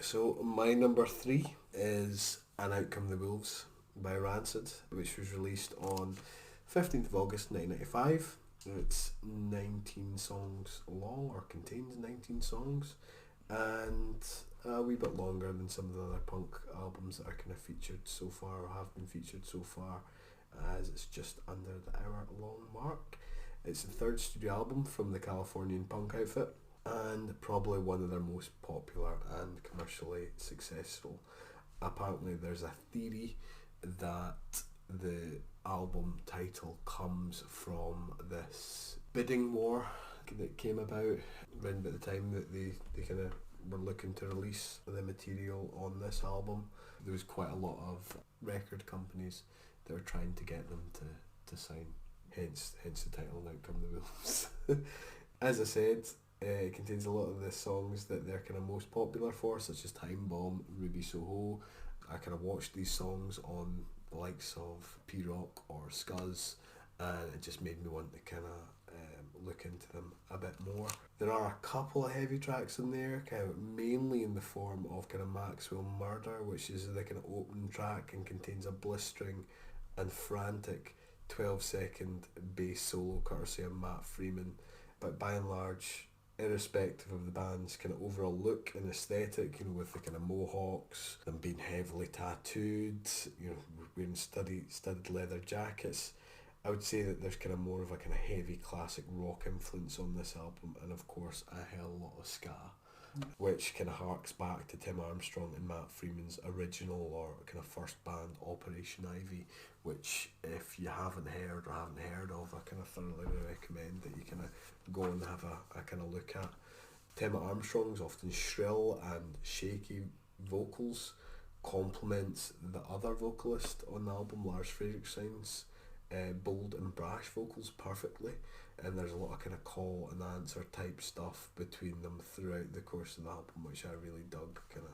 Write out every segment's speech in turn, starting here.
So my number 3 is And Out Come the Wolves by Rancid, which was released on 15th of August 1995. It's 19 songs long, or contains 19 songs, and a wee bit longer than some of the other punk albums that are kind of featured so far, or have been featured so far, as it's just under the hour long mark. It's the third studio album from the Californian punk outfit, and probably one of their most popular and commercially successful. Apparently there's a theory that the album title comes from this bidding war that came about around about the time that they kind of were looking to release the material on this album. There was quite a lot of record companies that were trying to get them to sign, hence the title And Out Come the Wolves. As I said, it contains a lot of the songs that they're kind of most popular for, such as Time Bomb, Ruby Soho. I kind of watched these songs on the likes of P-Rock or Scuzz, and it just made me want to kind of look into them a bit more. There are a couple of heavy tracks in there, kind of mainly in the form of kind of Maxwell Murder, which is the kind of opening track and contains a blistering and frantic 12-second bass solo courtesy of Matt Freeman. But by and large, irrespective of the band's kind of overall look and aesthetic, you know, with the kind of mohawks, them being heavily tattooed, you know, wearing studded leather jackets, I would say that there's kind of more of a kind of heavy classic rock influence on this album, and of course a hell of a lot of ska, which kind of harks back to Tim Armstrong and Matt Freeman's original or kind of first band, Operation Ivy, which if you haven't heard of, I kind of thoroughly recommend that you kind of go and have a kind of look at. Tim Armstrong's often shrill and shaky vocals complements the other vocalist on the album, Lars Frederiksen's bold and brash vocals perfectly, and there's a lot of kind of call and answer type stuff between them throughout the course of the album, which I really dug kind of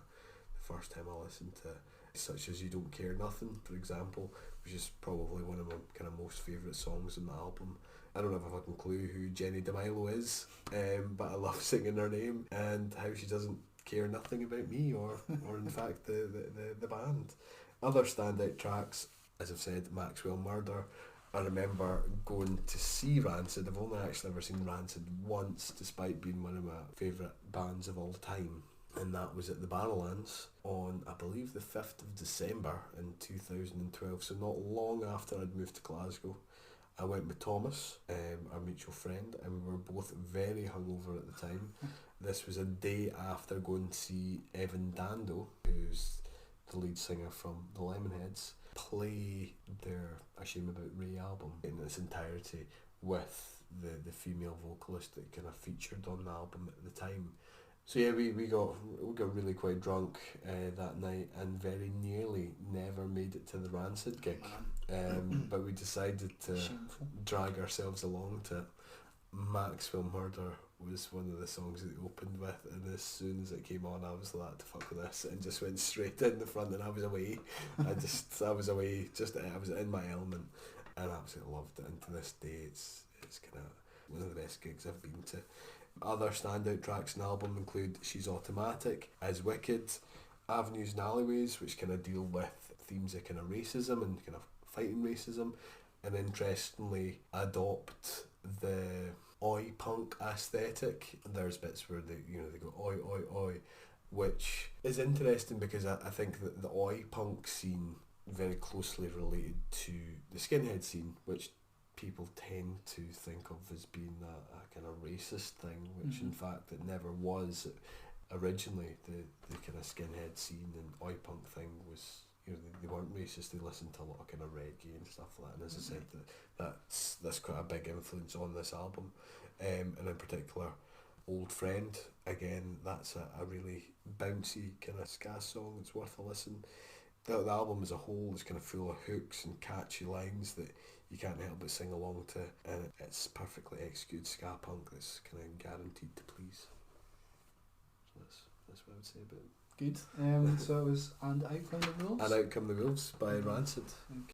the first time I listened to, such as You Don't Care Nothing, for example, which is probably one of my kind of most favourite songs in the album. I don't have a fucking clue who Jenny DeMilo is, but I love singing her name and how she doesn't care nothing about me or in fact the band. Other standout tracks, as I've said, Maxwell Murder. I remember going to see Rancid. I've only actually ever seen Rancid once, despite being one of my favourite bands of all time, and that was at the Barrowlands on, I believe, the 5th of December in 2012, so not long after I'd moved to Glasgow. I went with Thomas, our mutual friend, and we were both very hungover at the time. This was a day after going to see Evan Dando, who's the lead singer from the Lemonheads, play their A Shame About Ray album in its entirety with the female vocalist that kind of featured on the album at the time. So yeah, we got really quite drunk that night and very nearly never made it to the Rancid gig. But we decided to drag ourselves along to it. Maxwell Murder was one of the songs that they opened with, and as soon as it came on I was like, to fuck with this, and just went straight in the front, and I was away. I was in my element, and I absolutely loved it, and to this day it's kind of one of the best gigs I've been to. Other standout tracks in the album include She's Automatic, Is Wicked, Avenues and Alleyways, which kind of deal with themes of kind of racism and kind of fighting racism, and interestingly adopt the oi punk aesthetic. There's bits where they go oi oi oi, which is interesting because I think that the oi punk scene very closely related to the skinhead scene, which people tend to think of as being a kind of racist thing, which in fact it never was. Originally the kind of skinhead scene and oi punk thing was, you know, they weren't racist. They listened to a lot of kind of reggae and stuff like that, and as I said, that's quite a big influence on this album, and in particular Old Friend. Again, that's a really bouncy kind of ska song. It's worth a listen. The album as a whole is kind of full of hooks and catchy lines that you can't help but sing along to, and it's perfectly executed ska punk that's kind of guaranteed to please. So that's what I would say about it. Good. So it was And Out Come the Wolves? And Out Come the Wolves by Rancid.